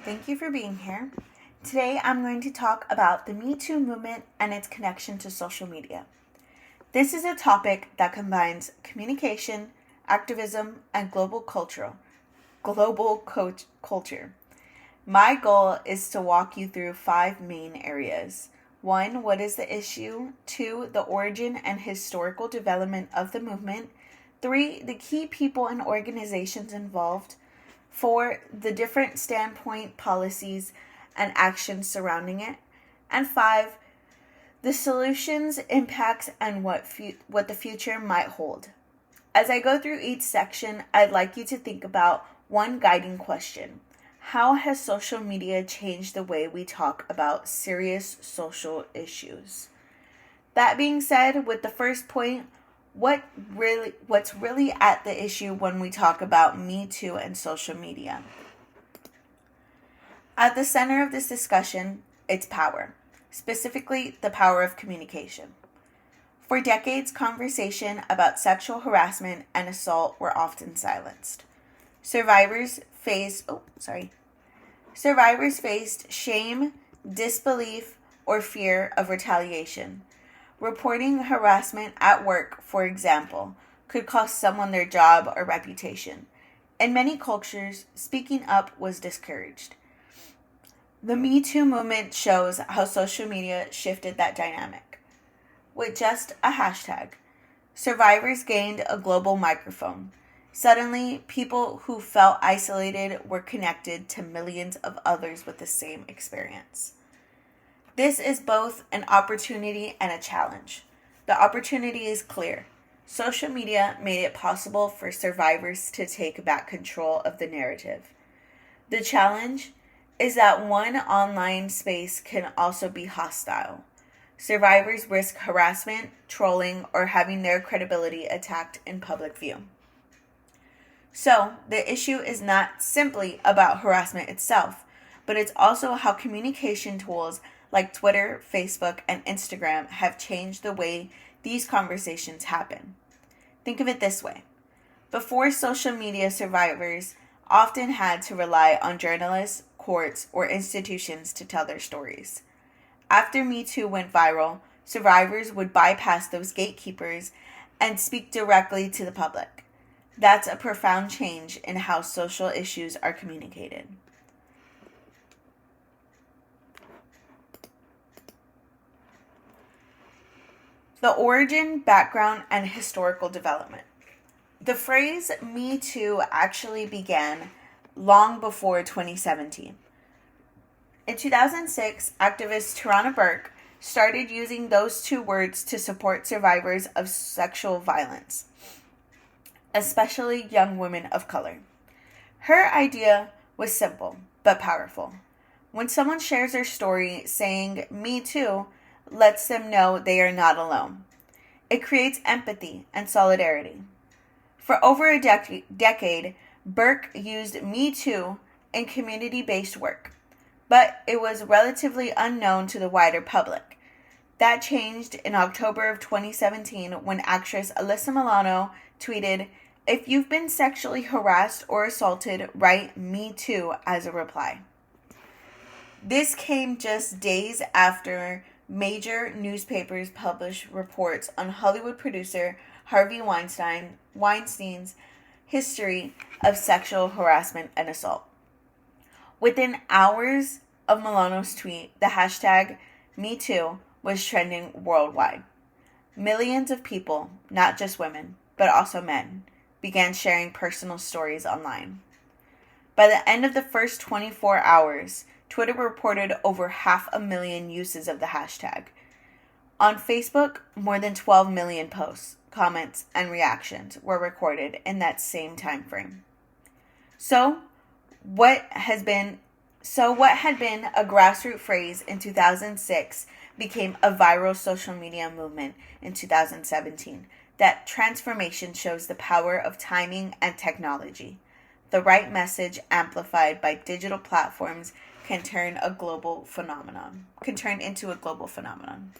Thank you for being here. Today I'm going to talk about the Me Too movement and its connection to social media. This is a topic that combines communication, activism, and global culture. My goal is to walk you through 5 main areas. 1. What is the issue? 2. The origin and historical development of the movement. 3. The key people and organizations involved. 4. The different standpoint, policies, and actions surrounding it. And 5. The solutions, impacts, and what the future might hold. As I go through each section, I'd like you to think about one guiding question. How has social media changed the way we talk about serious social issues? That being said, with the first point, what's really at the issue when we talk about Me Too and social media? At the center of this discussion, it's power, specifically the power of communication. For decades, conversation about sexual harassment and assault were often silenced. Survivors faced shame, disbelief, or fear of retaliation. Reporting harassment at work, for example, could cost someone their job or reputation. In many cultures, speaking up was discouraged. The Me Too movement shows how social media shifted that dynamic. With just a hashtag, survivors gained a global microphone. Suddenly, people who felt isolated were connected to millions of others with the same experience. This is both an opportunity and a challenge. The opportunity is clear. Social media made it possible for survivors to take back control of the narrative. The challenge is that one online space can also be hostile. Survivors risk harassment, trolling, or having their credibility attacked in public view. So, the issue is not simply about harassment itself, but it's also how communication tools like Twitter, Facebook, and Instagram have changed the way these conversations happen. Think of it this way. Before social media, survivors often had to rely on journalists, courts, or institutions to tell their stories. After Me Too went viral, survivors would bypass those gatekeepers and speak directly to the public. That's a profound change in how social issues are communicated. The origin, background, and historical development. The phrase Me Too actually began long before 2017. In 2006, activist Tarana Burke started using those two words to support survivors of sexual violence, especially young women of color. Her idea was simple but powerful. When someone shares their story saying Me Too, lets them know they are not alone. It creates empathy and solidarity. For over a decade, Burke used Me Too in community-based work, but it was relatively unknown to the wider public. That changed in October of 2017 when actress Alyssa Milano tweeted, "If you've been sexually harassed or assaulted, write Me Too" as a reply. This came just days after major newspapers published reports on Hollywood producer Harvey Weinstein's history of sexual harassment and assault. Within hours of Milano's tweet, the hashtag #MeToo was trending worldwide. Millions of people, not just women, but also men, began sharing personal stories online. By the end of the first 24 hours, Twitter reported over 500,000 uses of the hashtag. On Facebook, more than 12 million posts, comments, and reactions were recorded in that same time frame. So what had been a grassroots phrase in 2006 became a viral social media movement in 2017. That transformation shows the power of timing and technology. The right message amplified by digital platforms can turn into a global phenomenon.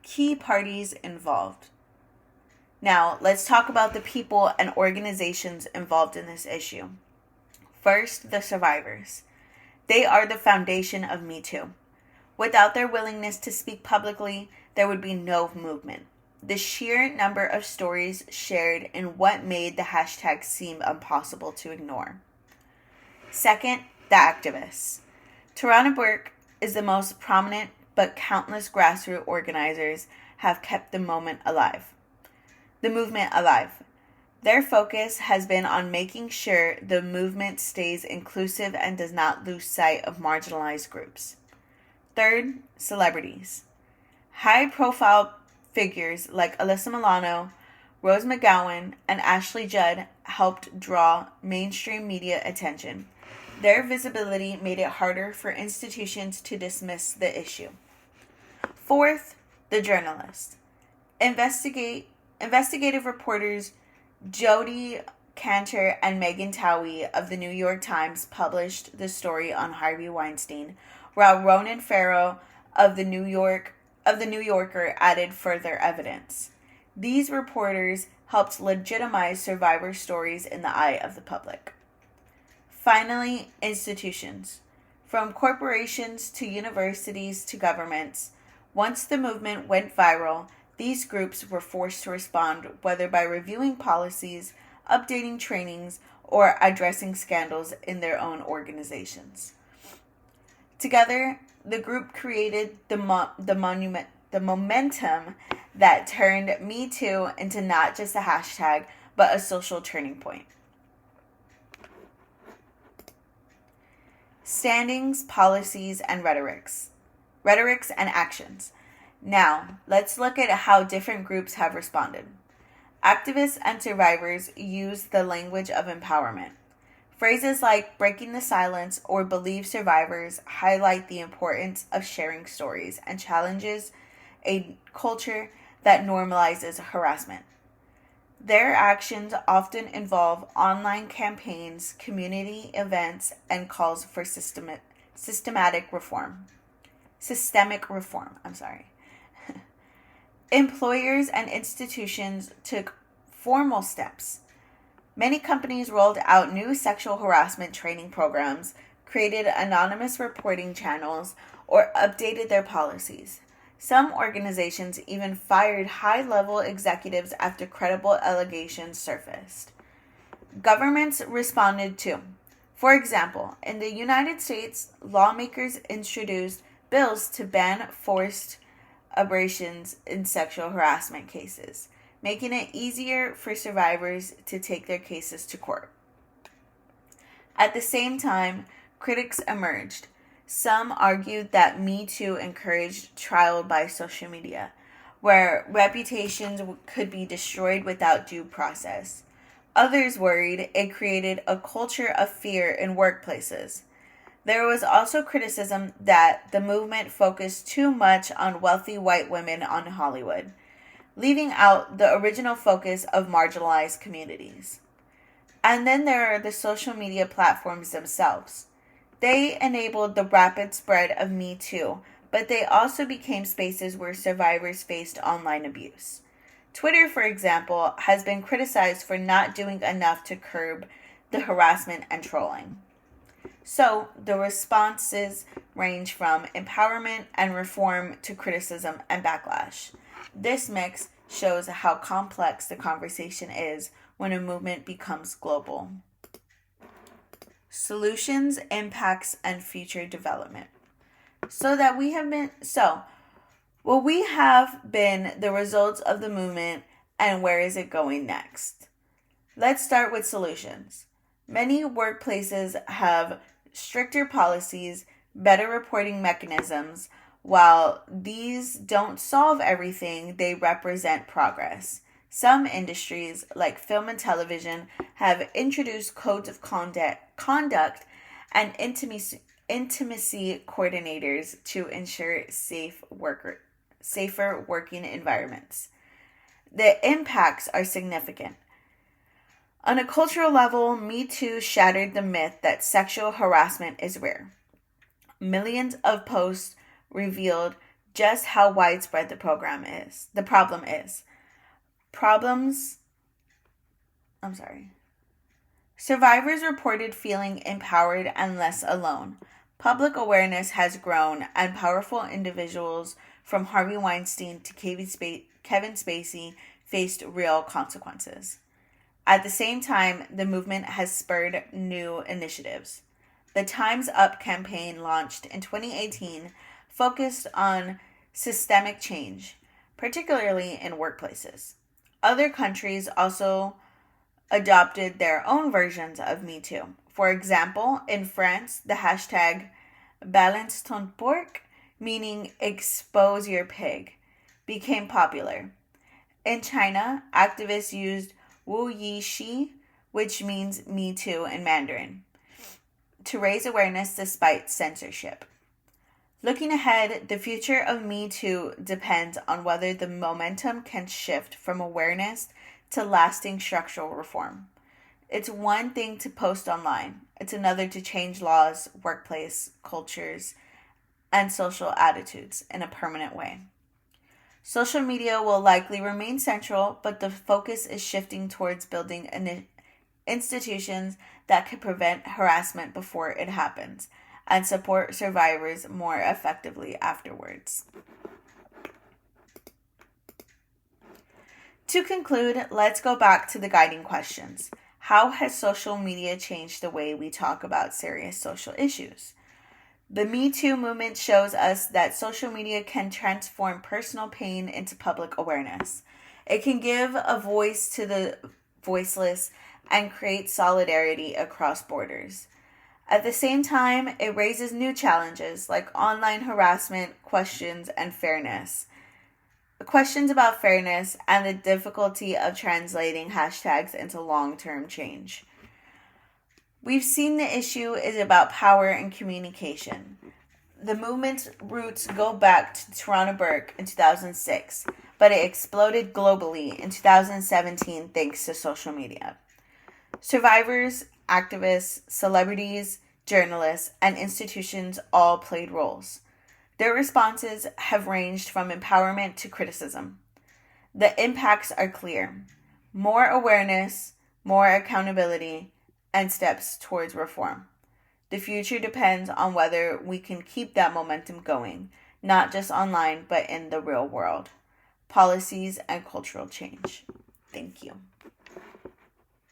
Key parties involved. Now, let's talk about the people and organizations involved in this issue. First, the survivors. They are the foundation of Me Too. Without their willingness to speak publicly, there would be no movement. The sheer number of stories shared in what made the hashtag seem impossible to ignore. Second, the activists. Tarana Burke is the most prominent, but countless grassroots organizers have kept the movement alive. Their focus has been on making sure the movement stays inclusive and does not lose sight of marginalized groups. Third, celebrities. High-profile figures like Alyssa Milano, Rose McGowan, and Ashley Judd helped draw mainstream media attention. Their visibility made it harder for institutions to dismiss the issue. Fourth, the journalists. Investigative reporters Jodi Kantor and Megan Towie of the New York Times published the story on Harvey Weinstein, while Ronan Farrow of the New Yorker added further evidence. These reporters helped legitimize survivor stories in the eye of the public. Finally, institutions. From corporations to universities to governments, once the movement went viral, these groups were forced to respond, whether by reviewing policies, updating trainings, or addressing scandals in their own organizations. Together, the group created the momentum that turned Me Too into not just a hashtag, but a social turning point. Standings, policies, and rhetorics and actions. Now, let's look at how different groups have responded. Activists and survivors use the language of empowerment. Phrases like breaking the silence or believe survivors highlight the importance of sharing stories and challenges a culture that normalizes harassment. Their actions often involve online campaigns, community events, and calls for systemic reform. Employers and institutions took formal steps. Many companies rolled out new sexual harassment training programs, created anonymous reporting channels, or updated their policies. Some organizations even fired high-level executives after credible allegations surfaced. Governments responded too. For example, in the United States, lawmakers introduced bills to ban forced abortions in sexual harassment cases, making it easier for survivors to take their cases to court. At the same time, critics emerged. Some argued that Me Too encouraged trial by social media, where reputations could be destroyed without due process. Others worried it created a culture of fear in workplaces. There was also criticism that the movement focused too much on wealthy white women on Hollywood, leaving out the original focus of marginalized communities. And then there are the social media platforms themselves. They enabled the rapid spread of Me Too, but they also became spaces where survivors faced online abuse. Twitter, for example, has been criticized for not doing enough to curb the harassment and trolling. So, the responses range from empowerment and reform to criticism and backlash. This mix shows how complex the conversation is when a movement becomes global. Solutions, impacts, and future development. What we have been the results of the movement and where is it going next? Let's start with solutions. Many workplaces have stricter policies, better reporting mechanisms. While these don't solve everything, they represent progress. Some industries, like film and television, have introduced codes of conduct and intimacy coordinators to ensure safer working environments. The impacts are significant. On a cultural level, Me Too shattered the myth that sexual harassment is rare. Millions of posts revealed just how widespread the problem is. Survivors reported feeling empowered and less alone. Public awareness has grown, and powerful individuals from Harvey Weinstein to Kevin Spacey faced real consequences. At the same time, the movement has spurred new initiatives. The Time's Up campaign, launched in 2018, focused on systemic change, particularly in workplaces. Other countries also adopted their own versions of Me Too. For example, in France, the hashtag Balance ton porc, meaning expose your pig, became popular. In China, activists used Wu Yi Shi, which means Me Too in Mandarin, to raise awareness despite censorship. Looking ahead, the future of Me Too depends on whether the momentum can shift from awareness to lasting structural reform. It's one thing to post online, it's another to change laws, workplace cultures, and social attitudes in a permanent way. Social media will likely remain central, but the focus is shifting towards building institutions that can prevent harassment before it happens and support survivors more effectively afterwards. To conclude, let's go back to the guiding questions. How has social media changed the way we talk about serious social issues? The Me Too movement shows us that social media can transform personal pain into public awareness. It can give a voice to the voiceless and create solidarity across borders. At the same time, it raises new challenges like online harassment, questions about fairness, and the difficulty of translating hashtags into long-term change. We've seen the issue is about power and communication. The movement's roots go back to Toronto Burke in 2006, but it exploded globally in 2017 thanks to social media. Survivors, activists, celebrities, journalists, and institutions all played roles. Their responses have ranged from empowerment to criticism. The impacts are clear: more awareness, more accountability, and steps towards reform. The future depends on whether we can keep that momentum going, not just online, but in the real world. Policies and cultural change. Thank you.